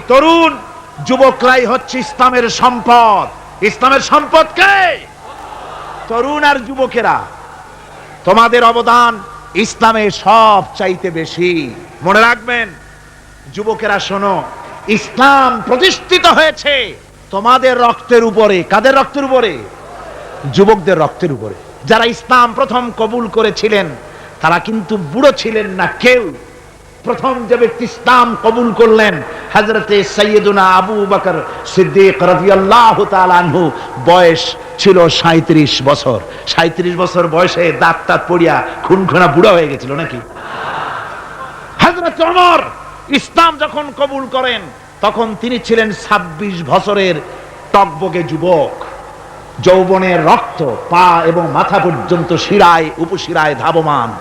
তরুণ যুবকরাই হচ্ছে ইসলামের সম্পদ। ইসলামের সম্পদ কে? তরুণ আর যুবকেরা। তোমাদের অবদান ইসলামে সব চাইতে বেশি। মনে রাখবেন যুবকেরা, শোনো, ইসলাম প্রতিষ্ঠিত হয়েছে তোমাদের রক্তের উপরে। কাদের রক্তের উপরে? যুবকদের রক্তের উপরে। যারা ইসলাম প্রথম কবুল করেছিলেন তারা কিন্তু বুড়ো ছিলেন না কেউ। প্রথম যে ব্যক্তি ইসলাম কবুল করলেন হযরতে সাইয়্যিদুনা আবু বকর সিদ্দিক রাদিয়াল্লাহু তাআলা আনহু, বয়স ছিল 37 বছর। 37 বছর বয়সে দাঁত টাত পড়িয়া খুনখুনা বুড়া হয়ে গেছিল নাকি? হযরত ওমর ইসলাম যখন কবুল করেন তখন তিনি ছিলেন 26 বছরের টকবগে যুবক। যৌবনের রক্ত পা এবং মাথা পর্যন্ত শিরায় উপশিরায় ধাবমান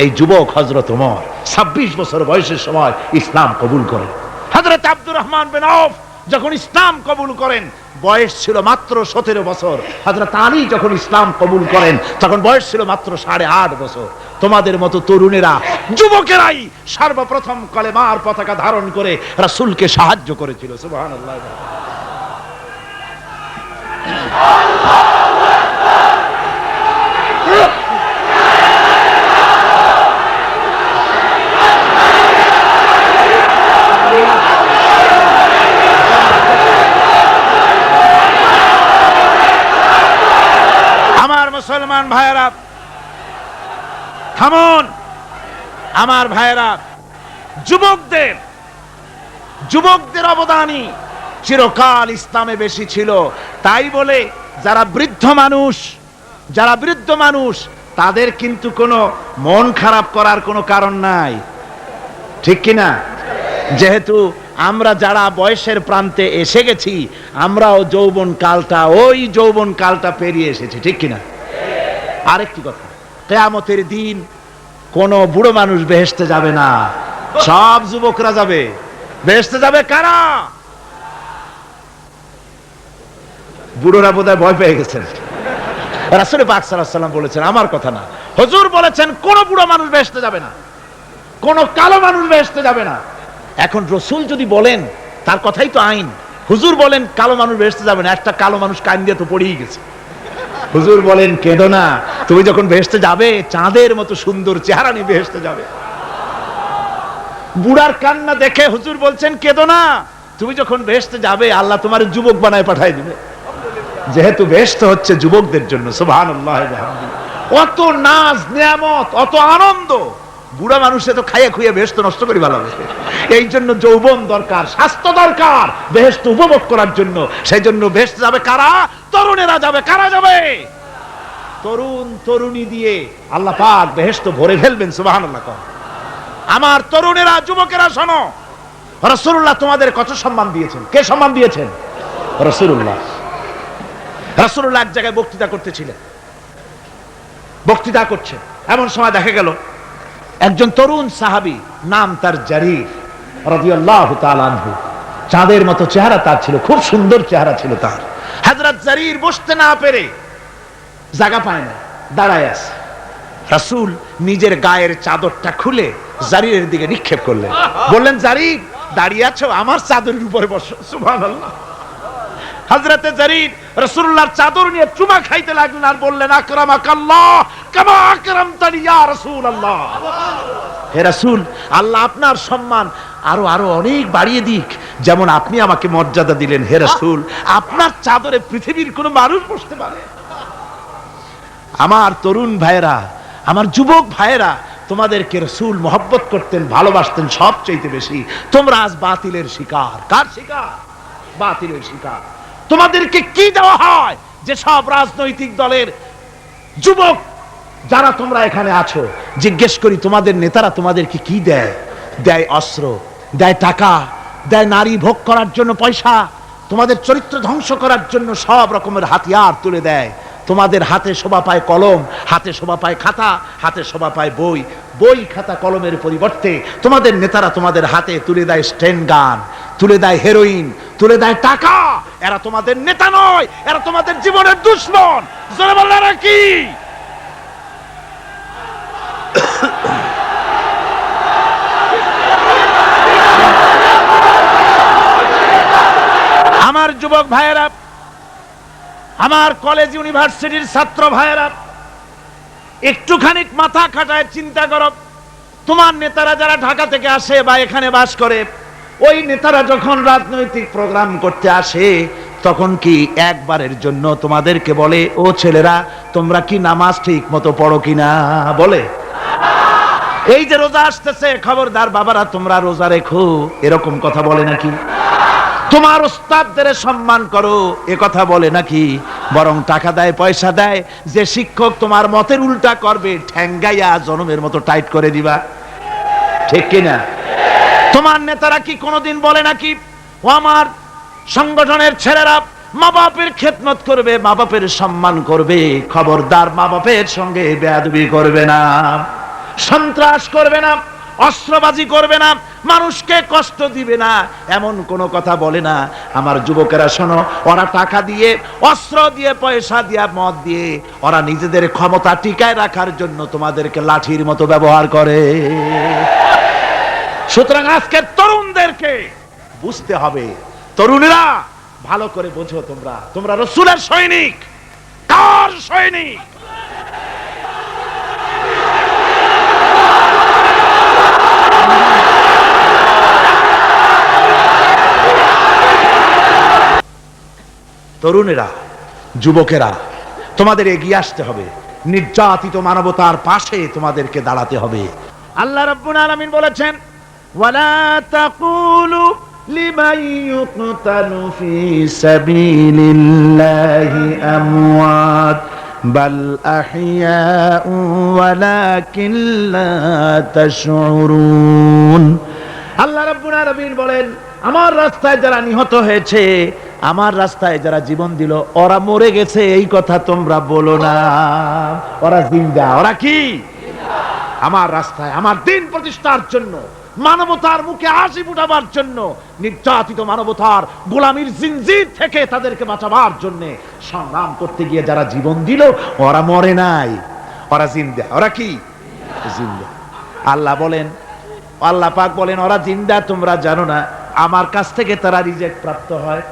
এই যুবক হযরত ওমর 26 বছর বয়সের সময় ইসলাম কবুল করেন। হযরত আব্দুর রহমান বিন আউফ যখন ইসলাম কবুল করেন বয়স ছিল মাত্র 17 বছর। হযরত আলী যখন ইসলাম কবুল করেন তখন বয়স ছিল মাত্র 8.5 বছর। তোমাদের মতো তরুণেরা, যুবকেরাই সর্বপ্রথম কলেমার পতাকা ধারণ করে রাসূলকে সাহায্য করেছিল। সুবহানাল্লাহ। আমার মুসলমান ভাইয়েরা থামুন। আমার ভাইয়েরা, যুবকদের অবদানই চিরকাল ইসলামে বেশি ছিল। তাই বলে যারা বৃদ্ধ মানুষ তাদের কিন্তু কোনো মন খারাপ করার কোনো কারণ নাই, ঠিক কিনা? যেহেতু আমরা যারা বয়সের প্রান্তে এসে গেছি আমরাও ওই যৌবন কালটা পেরিয়ে এসেছি, ঠিক কিনা? আরেকটি কথা, কিয়ামতের দিন কোন বুড়ো মানুষ বেহেশতে যাবে না, সব যুবকরা যাবে। বেহেশতে যাবে কারা? বুড়োরা বোধহয় ভয় পেয়ে গেছেন। রাসূল পাক সাল্লাল্লাহু আলাইহি ওয়াসাল্লাম বলেছেন, আমার কথা না, হুজুর বলেছেন কোন বুড়ো মানুষ বেহেশতে যাবে না, কোন কালো মানুষ বেহেশতে যাবে না। এখন রাসূল যদি বলেন তার কথাই তো আইন। হুজুর বলেন কালো মানুষ বেহেশতে যাবে না, একটা কালো মানুষ কান দিয়ে তো পড়েই গেছে। হুজুর বলেন কেঁদো না, তুমি যখন বেহেশতে যাবে চাঁদের মতো সুন্দর চেহারা নিয়ে বেহেশতে যাবে। বুড়ার কান্না দেখে হুজুর বলছেন কেঁদো না, তুমি যখন বেহেশতে যাবে আল্লাহ তোমার যুবক বানায় পাঠায় দিবে। যেহেতু বেহেশত হচ্ছে যুবকদের জন্য। সুবহানাল্লাহ। অত নাজ নিয়ামত, অত আনন্দ, বুড়া মানুষে তো খাইয়া খুইয়া বেহেশত নষ্ট করি ভালো হবে। এই জন্য যৌবন দরকার, স্বাস্থ্য দরকার বেহেশত উপভোগ করার জন্য। সেই জন্য বেহেশতে যাবে কারা? তরুণেরা যাবে। কারা যাবে? তরুণী দিয়ে আল্লাহ পাক বেহেশত ভরে ফেলবেন। সুবহানাল্লাহ। আমার তরুণেরা, যুবকেরা শোনো, রাসূলুল্লাহ তোমাদের কত সম্মান দিয়েছেন। কে সম্মান দিয়েছেন? রাসূলুল্লাহ। রাসূলুল্লাহ এক জায়গায় বক্তৃতা করছেন, এমন সময় দেখা গেল একজন তরুণ সাহাবী, নাম তার জারীর রাদিয়াল্লাহু তাআলা আনহু। চাঁদের মতো চেহারা তার ছিল, খুব সুন্দর চেহারা ছিল তার। হযরত জারীর বসতে না পেরে জায়গা পায় না, দাঁড়ায় আছে। রাসূল নিজের গায়ের চাদরটা খুলে জারীরের দিকে নিক্ষেপ করলেন, বললেন, জারীর দাঁড়িয়ে আছো, আমার চাদরের উপরে বসো। সুবহানাল্লাহ। হযরতে জারীর রাসূলুল্লাহর চাদর নিয়ে চুমা খাইতে লাগলেন আর বললেন, আকরামাকাল্লাহ কামা আকরামতানি ইয়া রাসূলুল্লাহ। হে রাসূল, আল্লাহ আপনার সম্মান আরো অনেক বাড়িয়ে দিক, যেমন আপনি আমাকে মর্যাদা দিলেন। হে রাসূল, আপনার চাদরে পৃথিবীর কোন মানুষ বসতে পারে? আমার তরুণ ভাইয়েরা, আমার যুবক ভাইয়েরা, তোমাদেরকে রাসূল মহব্বত করতেন, ভালোবাসতেন সবচেয়ে বেশি। তোমরা আজ বাতিলের শিকার। কার শিকার? বাতিলের শিকার। তোমাদেরকে কি দেওয়া হয়? যে সব রাজনৈতিক দলের যুবক যারা তোমরা এখানে আছো, জিজ্ঞেস করি তোমাদের নেতারা তোমাদেরকে কি দেয়? দেয় অস্ত্র, দেয় টাকা, দেয় নারী ভোগ করার জন্য পয়সা, তোমাদের চরিত্র ধ্বংস করার জন্য সব রকমের হাতিয়ার তুলে দেয়। তোমাদের হাতে শোভা পায় কলম, হাতে শোভা পায় খাতা, হাতে শোভা পায় বই খাতা কলমের পরিবর্তে তোমাদের নেতারা তোমাদের হাতে তুলে দেয় স্টেন গান, তুলে দেয় হেরোইন, তুলে দেয় টাকা। এরা তোমাদের নেতা নয়, এরা তোমাদের জীবনের দুশমন। জোরে বলেন কি? যুবক ভাইয়েরা, আমার কলেজ ইউনিভার্সিটির ছাত্র ভাইয়েরা, একটুখানি মাথা খাটায় চিন্তা করো, তোমার নেতারা যারা ঢাকা থেকে আসে বা এখানে বাস করে, ওই নেতারা যখন রাজনৈতিক প্রোগ্রাম করতে আসে তখন কি একবারের জন্য তোমাদেরকে বলে, ও ছেলেরা তোমরা কি নামাজ ঠিক মতো পড়ো কিনা? বলে? এই যে রোজা আসতেছে, খবরদার বাবারা তোমরা রোজা রেখো, এরকম কথা বলে নাকি? তোমার ওস্তাদদের সম্মান করো, এ কথা বলে নাকি? বরং টাকা দেয়, পয়সা দেয়, যে শিক্ষক তোমার মতের উল্টা করবে ঠ্যাঙ্গাইয়া জনমের মতো টাইট করে দিবা, ঠিক কিনা? তোমার নেতারা কি কোনোদিন বলে নাকি, ও আমার সংগঠনের ছেলেরা মা বাপের খেদমত করবে, মা বাপের সম্মান করবে, খবরদার মা বাপের সঙ্গে বেয়াদবি করবে না, সন্ত্রাস করবে না, অস্ত্রবাজি করবে না, মানুষকে কষ্ট দিবে না, এমন কোনো কথা বলে না। আমার যুবকেরা শোনো, ওরা টাকা দিয়ে, অস্ত্র দিয়ে, পয়সা দিয়ে, মদ দিয়ে ওরা নিজেদের ক্ষমতা টিকায় রাখার জন্য তোমাদেরকে লাঠির মতো ব্যবহার করে। সুতরাং আজকের তরুণদেরকে বুঝতে হবে, তরুণেরা ভালো করে বোঝো, তোমরা রাসূলের সৈনিক। কার সৈনিক? তরুণেরা, যুবকেরা, তোমাদের এগিয়ে আসতে হবে, নির্যাতিত মানবতার পাশে তোমাদেরকে দাঁড়াতে হবে। আল্লাহ রাব্বুল আলামিন বলেছেন, ওয়ালা তাকুলু লিমান ইউকতালু ফি সাবিলিল্লাহি আমওয়াত বাল আহইয়াউ ওয়ালাকিন লা তাশউরুন। আল্লাহ রাব্বুল আলামিন বলেন, আমার রাস্তায় যারা নিহত হয়েছে, আমার রাস্তায় যারা জীবন দিল, ওরা মরে গেছে এই কথা তোমরা বলো না, ওরা জিন্দা। ওরা কি? আমার রাস্তায়, আমার দিন প্রতিষ্ঠার জন্য, মানবতার মুখে হাসি ফুটাবার জন্য, নির্যাতিত মানবতার গোলামির জিনজির থেকে তাদেরকে বাঁচাবার জন্য সংগ্রাম করতে গিয়ে যারা জীবন দিল, ওরা মরে নাই, ওরা জিন্দা। ওরা কি? জিন্দা। আল্লাহ বলেন, আল্লাহ পাক বলেন, ওরা জিন্দা তোমরা জানো না, আমার কাছ থেকে তারা রিজেক্ট প্রাপ্ত হয়।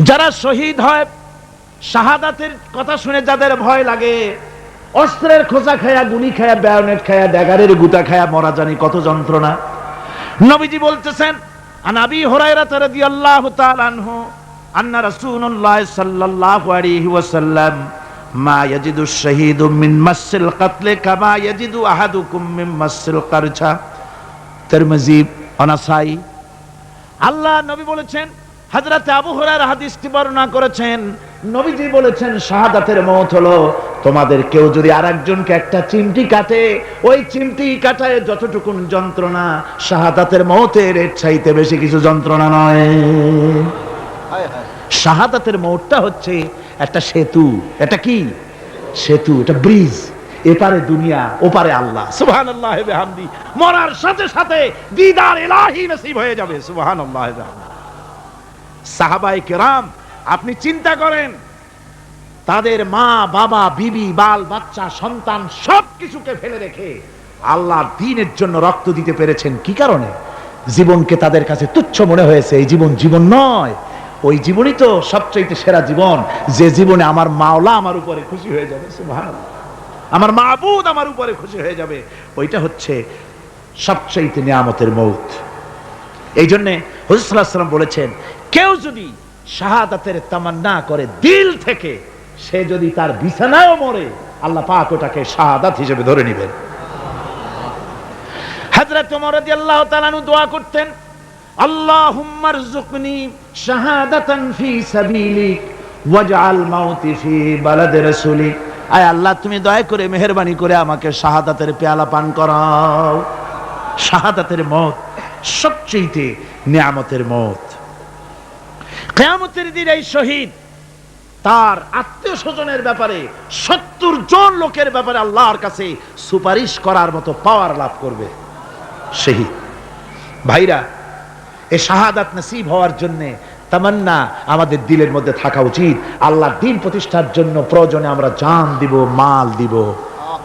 যারা শহীদ হয়, শাহাদাতের কথা শুনে যাদের ভয় লাগে, অস্ত্রের খোঁচা খায়া, গুলি খায়া, বায়োনেট খায়া, ড্যাগারের গুতা খায়া মরা, জানি কত যন্ত্রণা। নবীজি বলতেছেন, আন আবি হুরায়রা রাদিয়াল্লাহু তাআলা আনহু আন্না রাসূলুল্লাহ সাল্লাল্লাহু আলাইহি ওয়াসাল্লাম মা ইয়াজিদু শাহীদু মিন মাসিল কাতল কামা ইয়াজিদু আহাদুকুম মিন মাসিল কারছা। তিরমিজি, নাসাই। আল্লাহ নবী বলেছেন, হযরত আবু হুরায়রা হাদিসটি বর্ণনা করেছেন, নবীজি বলেছেন, শাহাদাতের মওত হলো তোমাদের কেউ যদি আরেকজনকে একটা চিমটি কাটে, ওই চিমটি কাটায় যতটুকু যন্ত্রণা, শাহাদাতের মওতের এর চাইতে বেশি কিছু যন্ত্রণা নয়। শাহাদাতের মওতটা হচ্ছে একটা সেতু। এটা কি সেতু? এটা ব্রিজ। এপারে দুনিয়া, ওপারে আল্লাহ। সুবহানাল্লাহ ওয়া বিহামদি। মরার সাথে সাথে দিদার ইলাহি নসিব হয়ে যাবে। সুবহানাল্লাহ ওয়া বিহামদি। সাহাবায়ে কেরাম, আপনি চিন্তা করেন, তাদের মা, বাবা, বিবি, বাল বাচ্চা, সন্তান সবকিছুকে ফেলে রেখে আল্লাহর দ্বীনের জন্য রক্ত দিতে পেরেছেন। কি কারণে? জীবনকে তাদের কাছে তুচ্ছ মনে হয়েছে। এই জীবন জীবন নয়, ওই জীবনই তো সবচেয়ে সেরা জীবন, যে জীবনে আমার মাওলা আমার উপরে খুশি হয়ে যাবে। সুবহানাল্লাহ। আমার মাবুদ আমার উপরে খুশি হয়ে যাবে, ওইটা হচ্ছে সবচেয়ে নিয়ামতের মওত। এই জন্য হুজুর সাল্লাল্লাহু আলাইহি ওয়াসাল্লাম বলেছেন, কেউ যদি শাহাদাতের তামান্না করে দিল থেকে, সে যদি তার বিছানায়ও মরে, আল্লাহ পাক ওটাকে শাহাদাত হিসেবে ধরে নেবেন। হযরত ওমর রাদিয়াল্লাহু তাআলা আনহু দোয়া করতেন, আল্লাহুম্মা রযুকনি শাহাদাতান ফি সাবিলিক ওয়াজআল মাউতি ফি বালাদি রাসূলিক। আয় আল্লাহ, তুমি দয়া করে মেহেরবানি করে আমাকে শাহাদাতের পেয়ালা পান করাও। শাহাদাতের মওত সবচেয়ে নিয়ামতের মওত। কিয়ামতের দিন এই শহীদ তার আত্মীয় স্বজনের ব্যাপারে 70 জন লোকের ব্যাপারে আল্লাহর কাছে সুপারিশ করার মতো পাওয়ার লাভ করবে। শহীদ ভাইরা, এই শাহাদাত নসিব হওয়ার জন্য তামান্না আমাদের দিলের মধ্যে থাকা উচিত। আল্লাহর দ্বীন প্রতিষ্ঠার জন্য প্রয়োজনে আমরা জান দিব, মাল দিব।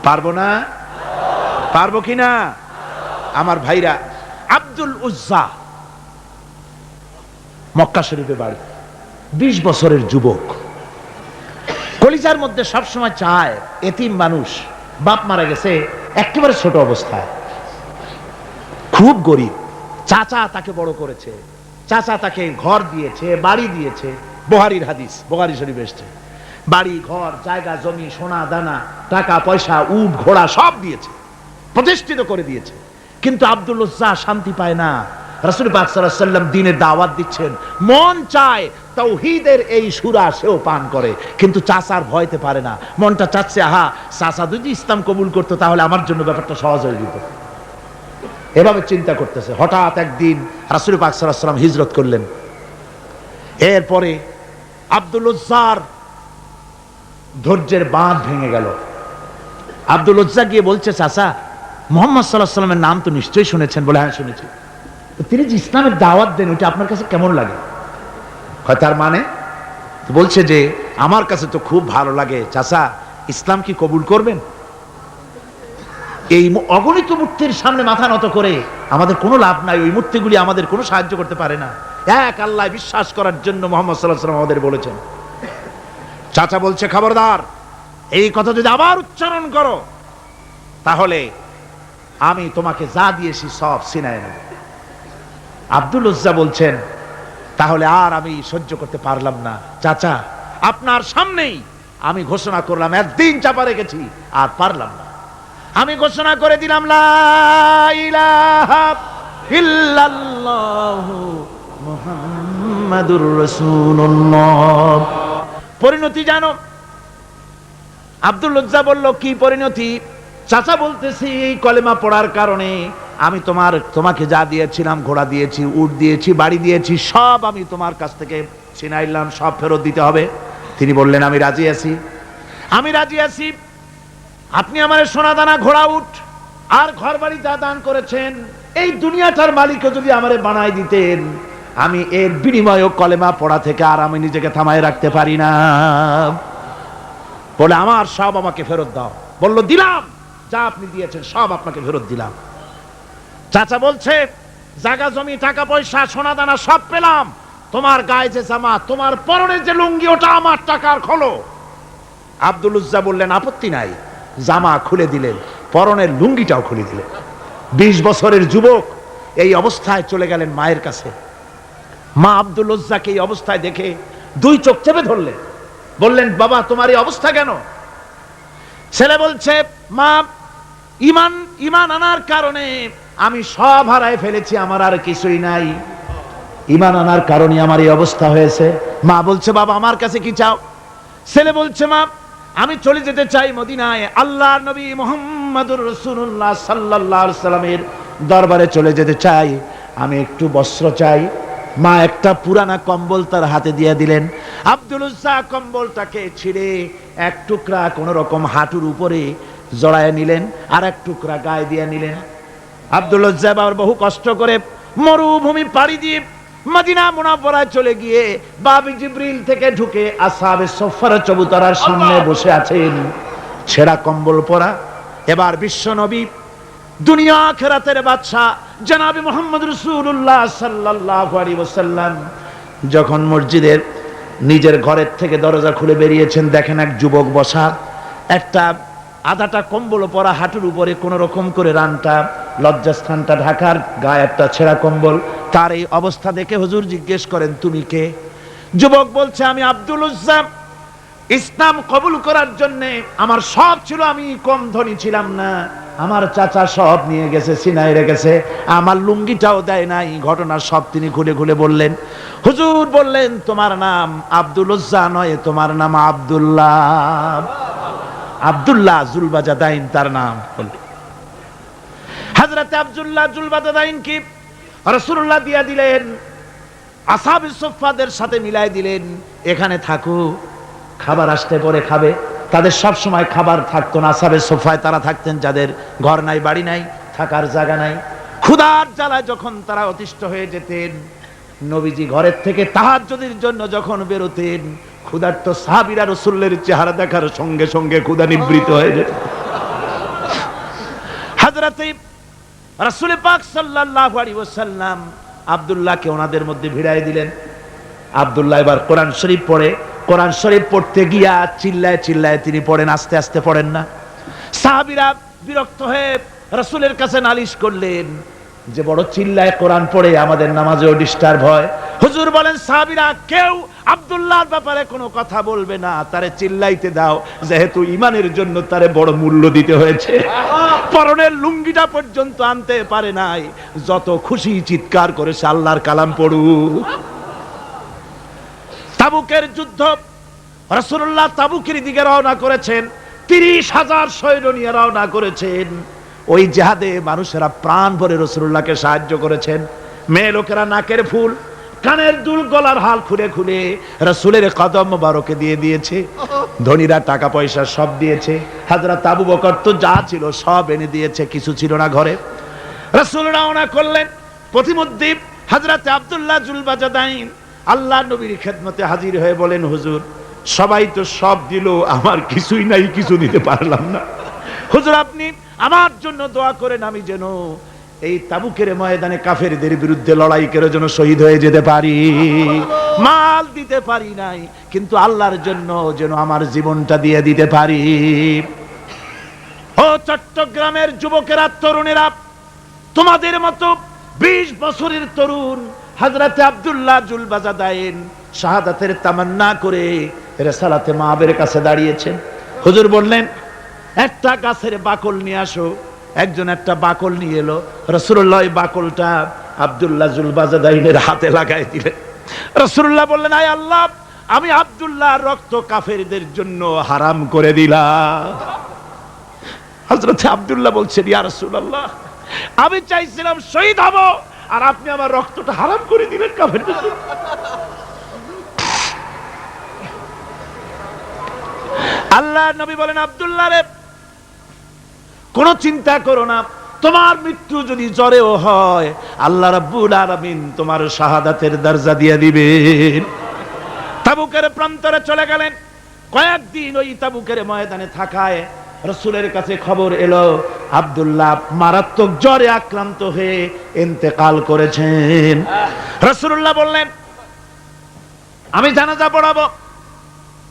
পারবো না? পারবো কিনা? আমার ভাইরা, আব্দুল উজ্জা মক্কা শরীফে বাড়ি, 20 বছরের যুবক, কলিজার মধ্যে সবসময় চায় এতিম মানুষ, বাপ মারা গেছে একেবারে ছোট অবস্থায়, খুব গরিব, চাচা তাকে বড় করেছে, চাচা তাকে ঘর দিয়েছে, বাড়ি দিয়েছে, বুখারীর হাদিস, বুখারী শরীফে এসেছে, বাড়ি ঘর জায়গা জমি সোনা দানা টাকা পয়সা উট ঘোড়া সব দিয়েছে, প্রতিষ্ঠিত করে দিয়েছে। কিন্তু আব্দুল উজ্জা শান্তি পায় না। রাসূল পাক সাল্লাল্লাহু আলাইহি ওয়াসাল্লাম দ্বীনের দাওয়াত দিচ্ছেন, মন চায় তাওহীদের এই সূরা সেও পান করে, কিন্তু চাচার ভয়তে পারে না। মনটা চাচ্ছে আহা চাচা যদি ইসলাম কবুল করতো তাহলে আমার জন্য ব্যাপারটা সহজ হয়ে যেত। এভাবে চিন্তা করতেছে। হঠাৎ একদিন রাসূল পাক সাল্লাল্লাহু আলাইহি ওয়াসাল্লাম হিজরত করলেন। এরপরে আব্দুল উজ্জার ধৈর্যের বাঁধ ভেঙে গেল। আব্দুল উজ্জা গিয়ে বলছে, চাচা মুহাম্মদ সাল্লাল্লাহু আলাইহি ওয়াসাল্লামের নাম তো নিশ্চয়ই শুনেছেন। বলে হ্যাঁ শুনেছি। তিনি যে ইসলামের দাওয়াত দেন ওইটা আপনার কাছে কেমন লাগে? হয় তার মানে বলছে যে আমার কাছে তো খুব ভালো লাগে। চাচা ইসলাম কি কবুল করবেন? এই অগণিত মূর্তির সামনে মাথা নত করে আমাদের কোনো লাভ নাই, ওই মূর্তিগুলি আমাদের কোনো সাহায্য করতে পারে না। এক আল্লাহ বিশ্বাস করার জন্য মুহাম্মদ সাল্লাল্লাহু আলাইহি ওয়াসাল্লাম আমাদের বলেছেন। চাচা বলছে, খবরদার, এই কথা যদি আবার উচ্চারণ করো তাহলে আমি তোমাকে যা দিয়েছি সব ছিনায় নেব। আব্দুল উজ্জা বলছেন, তাহলে আর আমি সহ্য করতে পারলাম না। চাচা আপনার সামনেই আমি ঘোষণা করলাম, একদিন চাপা রেখেছি আর পারলাম না, আমি ঘোষণা করে দিলাম লা ইলাহা ইল্লাল্লাহু মুহাম্মাদুর রাসূলুল্লাহ। পরিণতি জানো? আব্দুল উজ্জা বলল, কি পরিণতি? চাচা বলতেছি এই কলেমা পড়ার কারণে আমি তোমাকে যা দিয়েছিলাম, ঘোড়া দিয়েছি, উট দিয়েছি, বাড়ি দিয়েছি, সব আমি তোমার কাছ থেকে ছিনাইলাম, সব ফেরত দিতে হবে। তিনি বললেন, আমি রাজি আছি, আমি রাজি আছি। আপনি আমার সোনা দানা ঘোড়া উট আর ঘর বাড়ি যা দান করেছেন, এই দুনিয়াটার মালিকও যদি আমারে বানাই দিতেন, আমি এর বিনিময়ে কলেমা পড়া থেকে আর আমি নিজেকে থামায় রাখতে পারি না। বলে আমার সব আমাকে ফেরত দাও। বলল, দিলাম, যা আপনি দিয়েছেন সব আপনাকে ফেরত দিলাম। চাচা বলছে, জায়গা জমি টাকা পয়সা সোনা দানা সব পেলাম, তোমার গায়ে যে জামা, তোমার পরনের যে লুঙ্গি, ওটা আমার টাকার খোলো। আব্দুল উজ্জা বললেন, আপত্তি নাই। জামা খুলে দিলেন, পরনের লুঙ্গিটাও খুলে দিলেন। 20 বছরের যুবক এই অবস্থায় চলে গেলেন মায়ের কাছে। মা আব্দুল উজ্জাকে এই অবস্থায় দেখে 2 চোখ চেপে ধরলেন, বললেন, বাবা তোমার এই অবস্থা কেন? ছেলে বলছে, মা ইমান আনার কারণে আমি সব হারায় ফেলেছি, আমার আর কিছুই নাই, ইমান আনার কারণে আমার এই অবস্থা হয়েছে। মা বলছে, বাবা আমার কাছে কি চাও? ছেলে বলছে, মা আমি চলে যেতে চাই মদিনায়, আল্লাহর নবী মুহাম্মদুর রাসূলুল্লাহ সাল্লাল্লাহু আলাইহি সাল্লামের দরবারে চলে যেতে চাই, আমি একটু বস্ত্র চাই। মা একটা পুরানা কম্বল তার হাতে দিয়ে দিলেন। আব্দুল উজ্জা কম্বলটাকে ছিঁড়ে এক টুকরা কোন রকম হাঁটুর উপরে জড়ায় নিলেন, আর এক টুকরা গায়ে দিয়ে নিলেন। আব্দুল উজ্জা আবার বহু কষ্ট করে মরুভূমি পাড়ি দিয়ে মদিনা মুনাওয়ারায় চলে গিয়ে বাবি জিবরিল থেকে ঢুকে আসহাবে সুফফার চবুতরার সামনে বসে আছেন, ছেঁড়া কম্বল পরা। এবার বিশ্ব নবী, দুনিয়া আখিরাতের বাদশা জনাবে মুহাম্মদ রাসূলুল্লাহ সাল্লাল্লাহু আলাইহি ওয়াসাল্লাম যখন মসজিদের নিজের ঘরের থেকে দরজা খুলে বেরিয়েছেন, দেখেন এক যুবক বসা, একটা আধাটা কম্বল পরা, হাঁটুর উপরে কোন রকম করে রানটা লজ্জাস্থানটা ঢাকার, গায়ে একটা ছেঁড়া কম্বল। তার এই অবস্থা দেখে হুজুর জিজ্ঞেস করেন, তুমি কে? যুবক বলছে, আমি আব্দুল উজ্জা। ইসলাম কবুল করার জন্য আমার সব ছিল, আমি কম ধনী ছিলাম না, আমার চাচা সব নিয়ে গেছে, সিনাই রেখেছে, আমার লুঙ্গিটাও দেয় নাই। ঘটনা সব তিনি খুলে খুলে বললেন। হুজুর বললেন, তোমার নাম আব্দুল উজ্জা নয়, তোমার নাম আব্দুল্লাহ। আব্দুল্লাহ জুলবাজাদাইন তার নাম। হযরত আব্দুল্লাহ জুলবাজাদাইন কি রাসূলুল্লাহ দিয়া দিলেন, আসহাবে সুফফাদের সাথে মিলাই দিলেন, এখানে থাকো, খাবার আসতে পরে খাবে। তাদের সব সময় খাবার থাকতো না। আসহাবে সুফফায় তারা থাকতেন যাদের ঘর নাই, বাড়ি নাই, থাকার জায়গা নাই। ক্ষুধার জ্বালায় যখন তারা অতিষ্ঠ হয়ে যেতেন, নবীজি ঘরের থেকে তাহাজ্জুদের জন্য যখন বেরোতেন, ক্ষুধার্ত সাহাবীরা রাসূলের চেহারা দেখার সঙ্গে সঙ্গে ক্ষুধা নিবৃত হয়ে যেত। হযরত রাসূল পাক সাল্লাল্লাহু আলাইহি ওয়াসাল্লাম আব্দুল্লাহকে ওনাদের মধ্যে ভিড়ায় দিলেন। আব্দুল্লাহ এবার কোরআন শরীফ পড়ে, কোরআন শরীফ পড়তে গিয়া চিল্লায় চিল্লায় তিনি পড়েন, আস্তে আস্তে পড়েন না। সাহাবীরা বিরক্ত হয়ে রাসূলের কাছে নালিশ করলেন যে বড় চিল্লায় কোরআন পড়ে, আমাদের নামাজেও ডিস্টার্ব হয়। হুজুর বলেন, সাহাবীরা কেউ আব্দুল্লাহর ব্যাপারে কোনো কথা বলবে না, তারে চিল্লাইতে দাও, যেহেতু ঈমানের জন্য তারে বড় মূল্য দিতে হয়েছে। পরনের লুঙ্গিটা পর্যন্ত আনতে পারে নাই, যত খুশি চিৎকার করেছে আল্লাহর কালাম পড়ুক। তাবুকের যুদ্ধ, রাসূলুল্লাহ তাবুকের দিকে রওনা করেছেন, 30,000 সৈন্য নিয়ে রওনা করেছেন। ওই জিহাদে মানুষেরা প্রাণ ভরে রাসূলুল্লাহকে সাহায্য করেছেন। মেয়ে লোকেরা নাকের ফুল, কানের দুল, গলার হাল খুলে খুলে রাসূলের কদম মোবারকে দিয়ে দিয়েছে। ধনীরা টাকা পয়সা সব দিয়েছে। হযরত আবু বকর তো যা ছিল সব এনে দিয়েছে, কিছু ছিল না ঘরে। রাসূল রওনা করলেন। প্রতিমধ্যে হযরত আব্দুল্লাহ জুলবাজাদাইন আল্লাহ নবীর খেদমতে হাজির হয়ে বলেন, হুজুর সবাই তো সব দিল, আমার কিছুই নাই, কিছু দিতে পারলাম না। হুজুর আপনি আমার জন্য দোয়া করেন, আমি যেন এই তাবুকের ময়দানে কাফেরদের বিরুদ্ধে লড়াই করে যেন শহীদ হয়ে যেতে পারি। মাল দিতে পারি নাই, কিন্তু আল্লাহর জন্য যেন আমার জীবনটা দিয়ে দিতে পারি। ও চট্টগ্রামের যুবকেরা, তরুণেরা, তোমাদের মতো 20 বছরের তরুণ হযরত আব্দুল্লাহ জুলবাজাদাইন শাহাদাতের তামান্না করে রিসালাতে মাহবের কাছে দাঁড়িয়েছেন। হুজুর বললেন, একটা গাছের বাকল নিয়ে আসো। একজন একটা বাকল নিয়ে এলো। রাসূলুল্লাহ এই বাকলটা আব্দুল্লাহ জুলবাজাদাইনের হাতে লাগাই দিলেন। রাসূলুল্লাহ বললেন, আয় আল্লাহ, আমি আব্দুল্লাহর রক্ত কাফেরদের জন্য হারাম করে দিলাম। হযরত আব্দুল্লাহ বলছেন, ইয়া রাসূলুল্লাহ, আমি চাইছিলাম শহীদ হব, আর আপনি আমার রক্তটা হারাম করে দিলেন কাফেরদের জন্য। আল্লাহ নবী বলেন, আব্দুল্লাহ রে, কোনো চিন্তা করো না, তোমার মৃত্যু যদি জ্বরেও হয়, আল্লাহ রাব্বুল আলামিন তোমার শাহাদাতের দরজা দিয়ে দিবেন। তাবুকের প্রান্তরে চলে গেলেন। কয়েকদিন ওই তাবুকের ময়দানে থাকায় রাসূলের কাছে খবর এলো, আব্দুল্লাহ মারাত্মক জ্বরে আক্রান্ত হয়ে ইন্তেকাল করেছেন। রাসূলুল্লাহ বললেন, আমি জানাজা পড়াবো।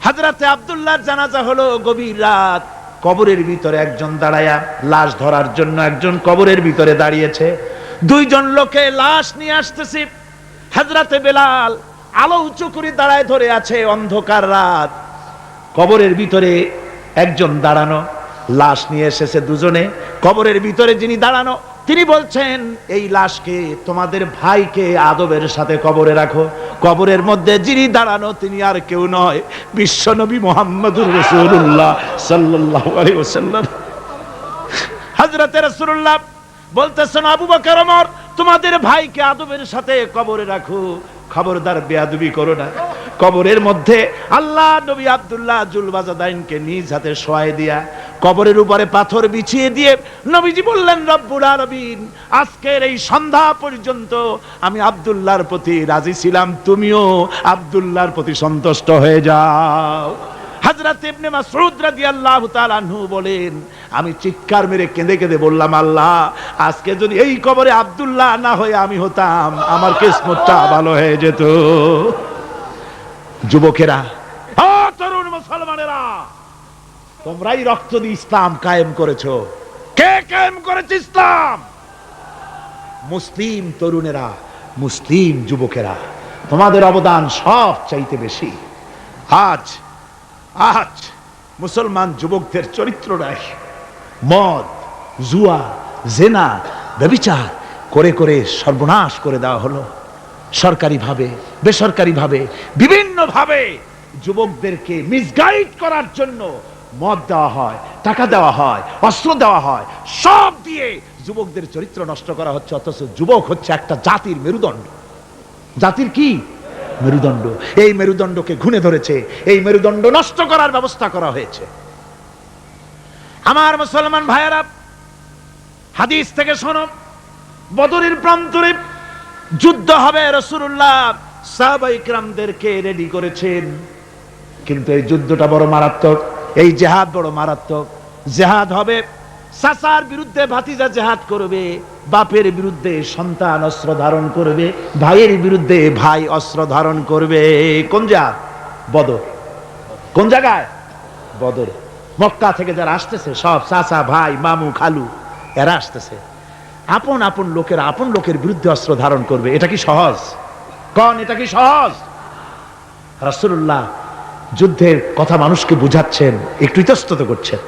হযরতে আব্দুল্লাহর জানাজা হলো গভীর রাত। কবরের ভিতরে একজন দাঁড়ায়া লাশ ধরার জন্য একজন কবরের ভিতরে দাঁড়িয়েছে। 2 জন লোকে লাশ নিয়ে আসতেছে। হযরতে বেলাল আলো উঁচু করে দাঁড়ায় ধরে আছে। অন্ধকার রাত, কবরের ভিতরে একজন দাঁড়ানো, লাশ নিয়ে এসেছে 2 জনে। কবরের ভিতরে যিনি দাঁড়ানো তিনি বলছেন, এই লাশকে তোমাদের ভাইকে আদবের সাথে কবরে রাখো। কবরের মধ্যে যিনি দাঁড়ানো তিনি আর কেউ নয়, বিশ্বনবী মুহাম্মদুর রাসূলুল্লাহ সাল্লাল্লাহু আলাইহি ওয়াসাল্লাম। হযরতে রাসূলুল্লাহ বলতেছেন, আবু বকর, ওমর, তোমাদের ভাইকে আদবের সাথে কবরে রাখো, খবরদার বেয়াদবি করো না। কবরের মধ্যে আল্লাহ নবী আব্দুল্লাহ জুলবাজাদাইনকে নিজ হাতে শোয়াই দিয়া কবরের উপরে পাথর বিছিয়ে দিয়ে নবীজি বললেন, রব্বুল আলামিন, আজকের এই সন্ধ্যা পর্যন্ত আমি আব্দুল্লাহর প্রতি রাজি ছিলাম, তুমিও আব্দুল্লাহর প্রতি সন্তুষ্ট হয়ে যাও। হযরত ইবনে মাসউদ রাদিয়াল্লাহু তাআলা আনহু বলেন, আমি চিৎকার মেরে কেঁদে কেঁদে বললাম, আল্লাহ, আজকে যদি এই কবরে আব্দুল্লাহ না হয়ে আমি হতাম, আমার কিসমতটা ভালো হয়ে যেত। যুবকেরা, ও তরুণ মুসলমানেরা, তোমরাই রক্ত দিয়ে ইসলাম কায়েম করেছো। কে কায়েম করেছে ইসলাম? মুসলিম তরুণেরা, মুসলিম যুবকেরা, তোমাদের অবদান সব চাইতে বেশি। আজ মুসলমান যুবকদের চরিত্র নাই, মদ, জুয়া, জেনা, ব্যভিচার করে করে সর্বনাশ করে দেওয়া হলো। সরকারিভাবে, বেসরকারিভাবে, বিভিন্নভাবে যুবকদেরকে মিসগাইড করার জন্য মদ দেওয়া হয়, টাকা দেওয়া হয়, অস্ত্র দেওয়া হয়, সব দিয়ে যুবকদের চরিত্র নষ্ট করা হচ্ছে। অথচ যুবক হচ্ছে একটা জাতির মেরুদণ্ড। জাতির কি মেরুদণ্ড? এই মেরুদণ্ডকে ঘুণে ধরেছে, এই মেরুদণ্ড নষ্ট করার ব্যবস্থা করা হয়েছে। আমার মুসলমান ভাইয়েরা, হাদিস থেকে শোনো, বদরের প্রান্তরে যুদ্ধ হবে। রাসূলুল্লাহ সাহাবায়ে কিরামদেরকে রেডি করেছেন, কিন্তু এই যুদ্ধটা বড় মারাত্মক, এই জিহাদ বড় মারাত্মক। জিহাদ হবে, চাচার বিরুদ্ধে ভাতিজা জিহাদ করবে, বাপের বিরুদ্ধে সন্তান অস্ত্র ধারণ করবে, ভাইয়ের বিরুদ্ধে ভাই অস্ত্র ধারণ করবে। কোন জায়গা? বদর। কোন জায়গায়? বদর। মক্কা থেকে যারা আসতেছে সব চাচা ভাই মামু খালু এরা আসতেছে, আপন আপন লোকের আপন লোকের বিরুদ্ধে অস্ত্র ধারণ করবে। এটা কি সহজ? কোন এটা কি সহজ? রাসূলুল্লাহ যুদ্ধের কথা মানুষকে বুঝাচ্ছেন, একটু ইতস্তত করছেন।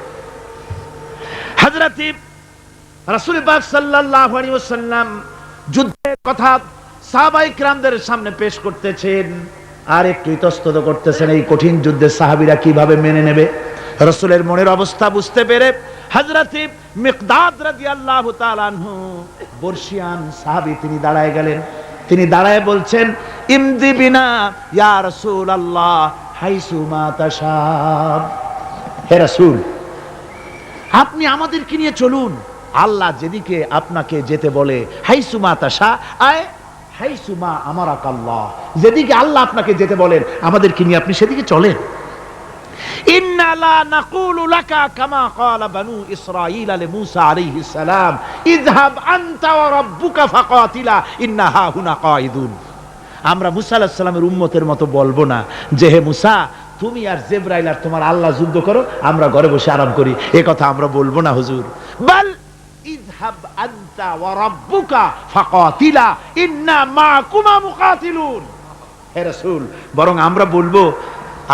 হযরত রাসূল পাক সাল্লাল্লাহু আলাইহি ওয়াসাল্লাম যুদ্ধের কথা সাহাবায়ে কিরামদের সামনে পেশ করতেছেন আর একটু ইতস্তত করতেছেন এই কঠিন যুদ্ধে সাহাবীরা কিভাবে মেনে নেবে। রাসূলের মনের অবস্থা বুঝতে পেরে হযরত মিকদাদ রাদিয়াল্লাহু তাআলা আনহু বর্ষিয়ান সাহাবী তিনি দাঁড়ায় গেলেন। তিনি দাঁড়ায় বলছেন, ইমদি বিনা ইয়া রাসূলুল্লাহ হাইসু মা তাশাব। হে রাসূল, আপনি আমাদেরকে নিয়ে চলুন, আল্লাহ যেদিকে আপনাকে যেতে বলে, হাইসুমা তাশা আয় হাইসুমা আমারাকাল্লাহ, যেদিকে আল্লাহ আপনাকে যেতে বলেন আমাদেরকে নিয়ে আপনি সেদিকে চলেন। ইন্না লা নাকুলু লাকা কামা ক্বালা বানু ইসরাঈল লিমূসা আলাইহিস সালাম ইযহাব আনতা ওয়া রাব্বুকা ফাকাতিলা ইন্না হাহুনা কাঈদুন। আমরা মুসা আলাইহিস সালামের উম্মতের মতো বলবো না যে হে মুসা তুমি আর জিবরাইল আর তোমার আল্লাহ যুদ্ধ করো, আমরা ঘরে বসে আরাম করি, এ কথা আমরা বলবো না হুজুর। বাল ইযহাব আনতা ওয়া রাব্বুকা ফাকাতিলা ইন্না মাআকুমা মুকাতিলুন। হে রাসূল, বরং আমরা বলবো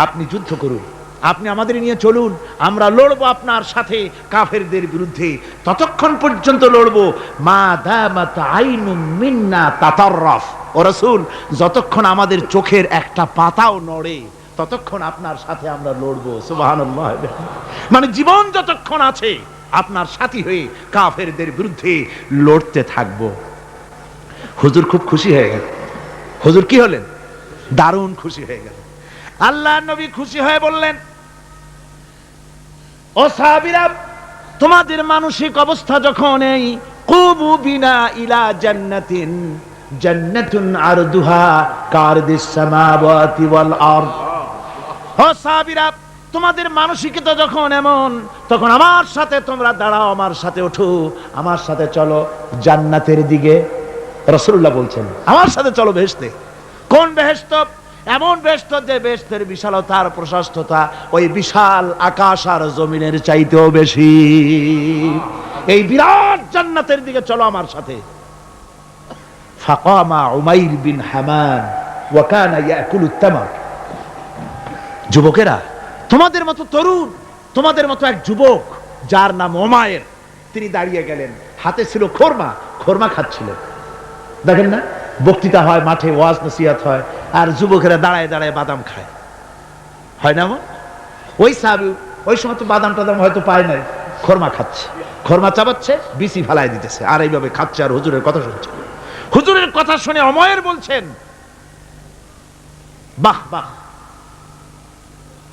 আপনি যুদ্ধ করুন, আপনি আমাদের নিয়ে চলুন, আমরা লড়বো আপনার সাথে কাফেরদের বিরুদ্ধে, ততক্ষণ পর্যন্ত লড়বো মা দামাত আইনুম মিন্না তাতাররাফ। ও রাসূল, যতক্ষণ আমাদের চোখের একটা পাতাও নড়ে ততক্ষণ আপনার সাথে আমরা লড়বো। সুবহানাল্লাহ। মানে জীবন যতক্ষণ আছে আপনার সাথী হয়ে কাফেরদের বিরুদ্ধে লড়তে থাকবো। হুজুর খুব খুশি হয়ে গেল। হুজুর কি হলেন? দারুণ খুশি হয়ে গেল। আল্লাহর নবী খুশি হয়ে বললেন, ও সাহাবীরা, তোমাদের মানসিক অবস্থা যখন এই কুবু বিনা ইলা জান্নাতিন জান্নাতুন আরদুহা কারদিস সামাওয়াতি ওয়াল আরদ। ও সাহাবীরা, তোমাদের মানসিকতা যখন এমন, তখন আমার সাথে তোমরা দাঁড়াও, আমার সাথে ওঠো, আমার সাথে চলো জান্নাতের দিকে। রাসূলুল্লাহ বলছেন আমার সাথে চলো বেহেশতে। কোন বেহেশত? এমন বেহেশত যে বেহেশতের বিশালতা আর প্রশস্ততা ওই বিশাল আকাশ আর জমিনের চাইতেও বেশি। এই বিরাট জান্নাতের দিকে চলো আমার সাথে। ফাকামা উমাইর বিন হামান ওয়া কানা ইয়াকুলুত তামার। যুবকেরা, তোমাদের মতো তরুণ, তোমাদের মতো এক যুবক যার নাম উমাইর, তিনি দাঁড়িয়ে গেলেন, হাতে ছিল খোরমা, খোরমা খাচ্ছিলেন। দেখেন না, বক্তৃতা হয় মাঠে, ওয়াজ নসিহত হয়, আর যুবকেরা দাঁড়ায় দাঁড়ায় বাদাম খায়, হয় না? ওই সাহাবী ওই সময় তো বাদাম টাদাম হয়তো পায় নাই, খোরমা খাচ্ছে, খোরমা চাবাচ্ছে, বিচি ফালায় দিতেছে, আর এইভাবে খাচ্ছে আর হুজুরের কথা শুনছে। হুজুরের কথা শুনে উমাইর বলছেন, বাহ বাহ।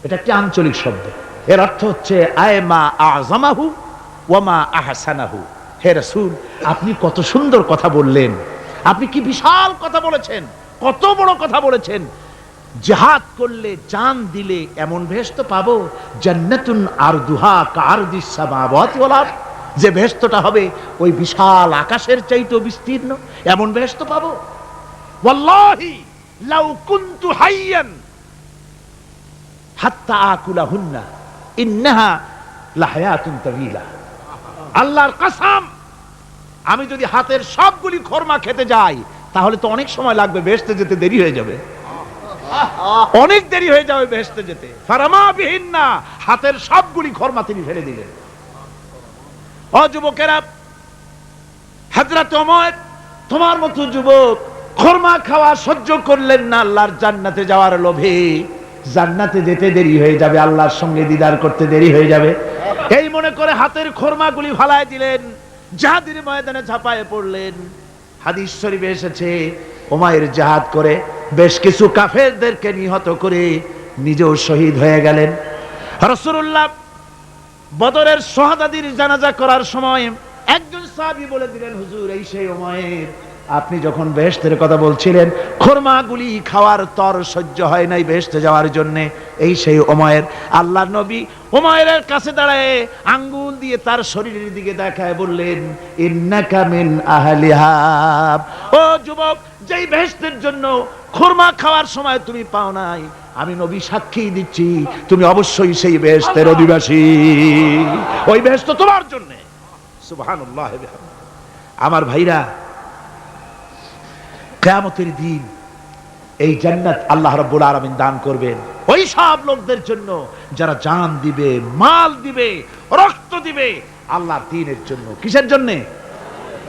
এটা একটি আঞ্চলিক শব্দ, এর অর্থ হচ্ছে আয় মা আযমাহু ওয়া মা আহসানাহু। হে রাসূল, আপনি কত সুন্দর কথা বললেন, আপনি কি বিশাল কথা বলেছেন, কত বড় কথা বলেছেন। জিহাদ করলে, জান দিলে এমন বেহেশত পাবো, জান্নাতুন আরদুহা কারদিস সামাওয়াতি ওয়াল আরদ, যে বেহেশতটা হবে ওই বিশাল আকাশের চাইতেও বিস্তীর্ণ, এমন বেহেশত পাবো। ওয়াল্লাহি লাউ কুনতু হাইয়ান হাত্তা আকুলাহুন্না ইন্নাহা লাহায়াতুন তাওয়িলা। আল্লাহর কসম, আমি যদি হাতের সবগুলি খোরমা খেতে যাই তাহলে তো অনেক সময় লাগবে, বেহেশতে যেতে দেরি হয়ে যাবে, অনেক দেরি হয়ে যাবে বেহেশতে যেতে। ফারামা বিহিন্না, হাতের সবগুলি খোরমা তিনি ফেলে দিলেন। ও যুবকেরা, হযরত ওমর তোমার মতো যুবক খোরমা খাওয়া সহ্য করলেন না আল্লাহর জান্নাতে যাওয়ার লোভে। জান্নাতে যেতে দেরি হয়ে যাবে, আল্লাহর সঙ্গে দিদার করতে দেরি হয়ে যাবে, এই মনে করে হাতের খোরমাগুলি ফালায় দিলেন, জিহাদের ময়দানে ঝাঁপায়ে পড়লেন। হাদিস শরীফে এসেছে, উমাইর জিহাদ করে বেশ কিছু কাফেরদেরকে নিহত করে নিজেও শহীদ হয়ে গেলেন। রাসূলুল্লাহ বদরের শহাদাদের জানাজা করার সময় একজন সাহাবী বলে দিলেন, হুজুর এই সেই উমাইর আপনি যখন বেহেশতের কথা বলছিলেন, খোরমাগুলি খাওয়ার তর সহ্য হয় নাই বেহেশতে যাওয়ার জন্য, এই সেই উমায়ের, আল্লাহর নবী উমায়ের কাছে দাঁড়ায় আঙ্গুল দিয়ে তার শরীরের দিকে দেখায় বললেন, ইন্নাকা মিন আহলিহা। ও যুবক, যেই বেহেশতের জন্য খোরমা খাওয়ার সময় তুমি পাও নাই, আমি নবী সাক্ষী দিচ্ছি তুমি অবশ্যই সেই বেহেশতের অধিবাসী। ওই বেহেশত তোমার জন্য। সুবহানাল্লাহ। আমার ভাইরা, কিয়ামতের দিন এই জান্নাত আল্লাহ রাব্বুল আলামিন দান করবেন ওই সব লোকদের জন্য যারা জান দিবে, মাল দিবে, রক্ত দিবে আল্লাহর দ্বীনের জন্য। কিসের জন্য?